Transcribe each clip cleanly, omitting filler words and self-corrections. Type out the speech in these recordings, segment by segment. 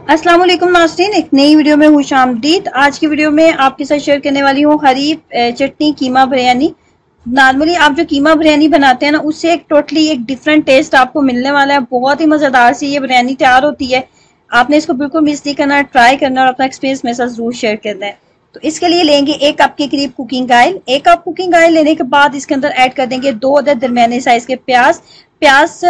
अस्सलाम वालेकुम नाज़रीन, एक नई वीडियो में खुश आमदीद। आज की वीडियो में आपके साथ शेयर करने वाली हूँ हरी चटनी कीमा बिरयानी। नॉर्मली आप जो कीमा बिरयानी बनाते हैं ना, उससे एक टोटली एक डिफरेंट टेस्ट आपको मिलने वाला है। बहुत ही मजेदार सी ये बिरयानी तैयार होती है। आपने इसको बिल्कुल मिस नहीं करना, ट्राई करना और अपना एक्सपीरियंस मेरे साथ जरूर शेयर करना है। तो इसके लिए लेंगे 1 कप के करीब cooking oil. 1 cup cooking oil लेने के बाद इसके अंदर ऐड कर देंगे 2 अदद दरमियाने साइज के प्याज। प्याज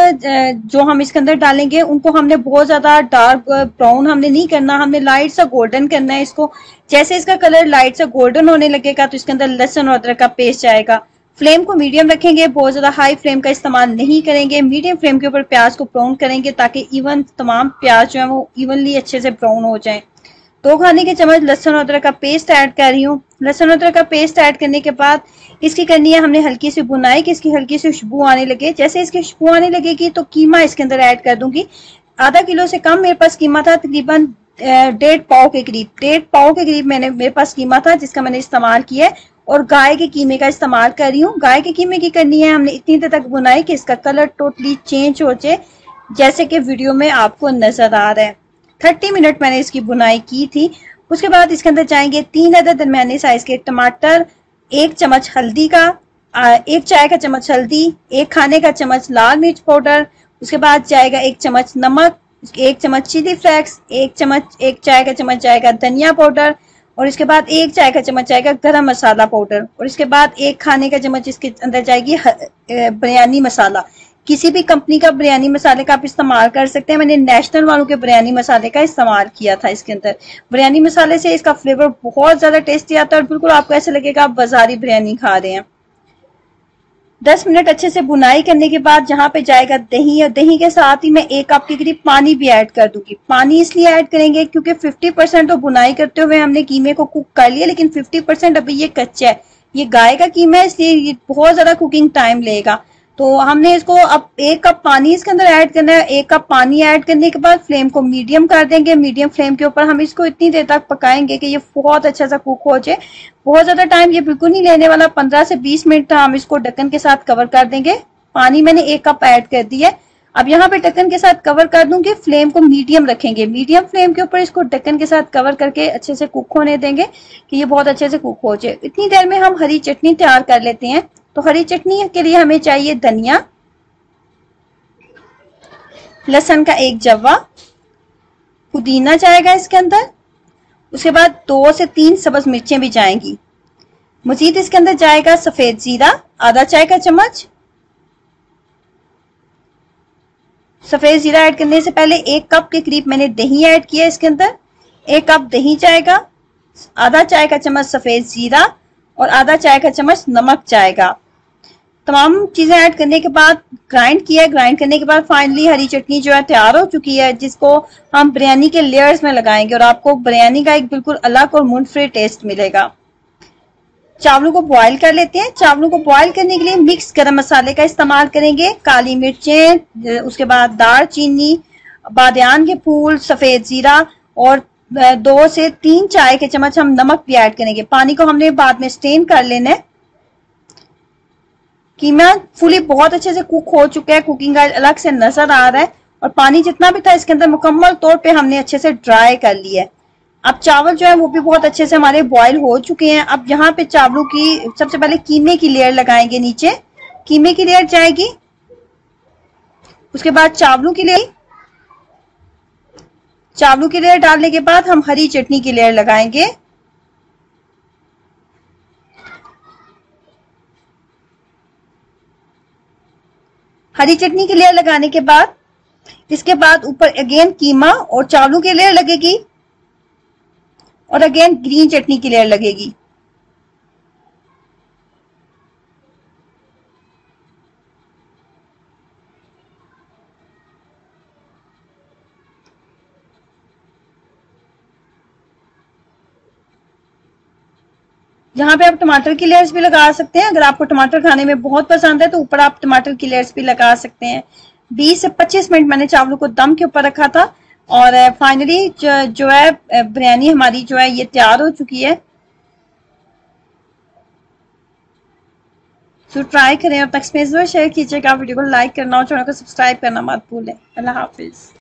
जो हम इसके अंदर डालेंगे उनको हमने बहुत ज्यादा डार्क ब्राउन हमने नहीं करना, हमने लाइट सा गोल्डन करना है इसको। जैसे इसका कलर लाइट सा गोल्डन होने लगेगा तो इसके अंदर लहसुन और अदरक का पेस्ट जाएगा। फ्लेम को मीडियम रखेंगे, बहुत ज्यादा हाई फ्लेम का इस्तेमाल नहीं करेंगे। मीडियम फ्लेम के ऊपर प्याज को ब्राउन करेंगे ताकि इवन तमाम प्याज जो है वो इवनली अच्छे से ब्राउन हो जाए। 2 खाने के चम्मच लहसुन अदरक का पेस्ट ऐड कर रही हूँ। लहसुन अदरक का पेस्ट ऐड करने के बाद इसकी करनी है हमने हल्की सी बुनाई कि इसकी हल्की सी खुशबू आने लगे। जैसे इसकी खुशबू आने लगेगी तो कीमा इसके अंदर ऐड कर दूंगी। आधा किलो से कम मेरे पास कीमा था, तकरीबन 1.5 पाव के करीब, 1.5 पाव के करीब मेरे पास कीमा था जिसका मैंने इस्तेमाल किया है। और गाय के कीमे का इस्तेमाल कर रही हूँ। गाय के कीमे की करनी है हमने इतनी देर तक बुनाई कि इसका कलर टोटली चेंज हो जाए, जैसे कि वीडियो में आपको नजर आ रहा है। 30 मिनट मैंने इसकी बुनाई की थी। उसके बाद इसके अंदर जाएंगे 3 अदद दरमियाने साइज के टमाटर, 1 चम्मच हल्दी का, 1 चाय का चम्मच हल्दी, 1 खाने का चम्मच लाल मिर्च पाउडर। उसके बाद जाएगा 1 चम्मच नमक, 1 चम्मच चिली फ्लेक्स, 1 चाय का चम्मच जाएगा धनिया पाउडर और इसके बाद 1 चाय का चम्मच जाएगा गरम मसाला पाउडर और इसके बाद 1 खाने का चम्मच इसके अंदर जाएगी बिरयानी मसाला। किसी भी कंपनी का बिरयानी मसाले का आप इस्तेमाल कर सकते हैं। मैंने नेशनल वालों के बिरयानी मसाले का इस्तेमाल किया था। इसके अंदर बिरयानी मसाले से इसका फ्लेवर बहुत ज्यादा टेस्टी आता है और बिल्कुल आपको ऐसे लगेगा आप बाजारी बिरयानी खा रहे हैं। 10 मिनट अच्छे से बुनाई करने के बाद जहां पे जाएगा दही, और दही के साथ ही मैं 1 कप के करीब पानी भी ऐड कर दूंगी। पानी इसलिए ऐड करेंगे क्योंकि 50% तो बुनाई करते हुए हमने कीमे को कुक कर लिया, लेकिन 50% अभी ये कच्चा है। ये गाय का कीमा है इसलिए ये बहुत ज्यादा कुकिंग टाइम लेगा। तो हमने इसको अब 1 कप पानी इसके अंदर ऐड करना है। 1 कप पानी ऐड करने के बाद फ्लेम को मीडियम कर देंगे। मीडियम फ्लेम के ऊपर हम इसको इतनी देर तक पकाएंगे कि ये बहुत अच्छा सा कुक हो जाए। बहुत ज्यादा टाइम ये बिल्कुल नहीं लेने वाला, 15 से 20 मिनट हम इसको ढक्कन के साथ कवर कर देंगे। पानी मैंने 1 कप ऐड कर दिया है। अब यहाँ पे ढक्कन के साथ कवर कर दूंगी। फ्लेम को मीडियम रखेंगे। मीडियम फ्लेम के ऊपर इसको ढक्कन के साथ कवर करके अच्छे से कुक होने देंगे कि ये बहुत अच्छे से कुक हो जाए। इतनी देर में हम हरी चटनी तैयार कर लेते हैं। तो हरी चटनी के लिए हमें चाहिए धनिया, लहसुन का 1 जवा, पुदीना जाएगा इसके अंदर। उसके बाद 2 से 3 सब्ज मिर्चें भी जाएंगी। मजीद इसके अंदर जाएगा सफेद जीरा, आधा चाय का चम्मच। सफेद जीरा ऐड करने से पहले 1 कप के करीब मैंने दही ऐड किया इसके अंदर। 1 कप दही जाएगा, आधा चाय का चम्मच सफेद जीरा और आधा चाय का चम्मच नमक जाएगा। तमाम चीजें ऐड करने के बाद ग्राइंड किया। ग्राइंड करने के बाद फाइनली हरी चटनी जो है तैयार हो चुकी है, जिसको हम बिरयानी के लेयर्स में लगाएंगे और आपको बिरयानी का एक बिल्कुल अलग और मुनफरिद टेस्ट मिलेगा। चावलों को बॉईल कर लेते हैं। चावलों को बॉईल करने के लिए मिक्स गरम मसाले का इस्तेमाल करेंगे। काली मिर्चें, उसके बाद दालचीनी, बादियान के फूल, सफेद जीरा और 2 से 3 चाय के चम्मच हम नमक भी ऐड करेंगे। पानी को हमने बाद में स्टेन कर लेना है। कीमा फुली बहुत अच्छे से कुक हो चुका है। कुकिंग ऑयल अलग से नजर आ रहा है और पानी जितना भी था इसके अंदर मुकम्मल तौर पे हमने अच्छे से ड्राई कर लिया है। अब चावल जो है वो भी बहुत अच्छे से हमारे बॉईल हो चुके हैं। अब यहाँ पे चावलों की सबसे पहले कीमे की लेयर लगाएंगे। नीचे कीमे की लेयर जाएगी, उसके बाद चावलों की लेयर डालने के बाद हम हरी चटनी की लेयर लगाएंगे। हरी चटनी की लेयर लगाने के बाद इसके बाद ऊपर अगेन कीमा और चावलों की लेयर लगेगी और अगेन ग्रीन चटनी की लेयर लगेगी। यहाँ पे आप टमाटर की लेयर्स भी लगा सकते हैं। अगर आपको टमाटर खाने में बहुत पसंद है तो ऊपर आप टमाटर की लेयर्स भी लगा सकते हैं। 20 से 25 मिनट मैंने चावलों को दम के ऊपर रखा था और फाइनली जो है बिरयानी हमारी जो है ये तैयार हो चुकी है। तो ट्राई करें और एक्सपीरियंस शेयर कीजिएगा। वीडियो को लाइक करना और चैनल को सब्सक्राइब करना मत भूलें। अल्लाह हाफिज।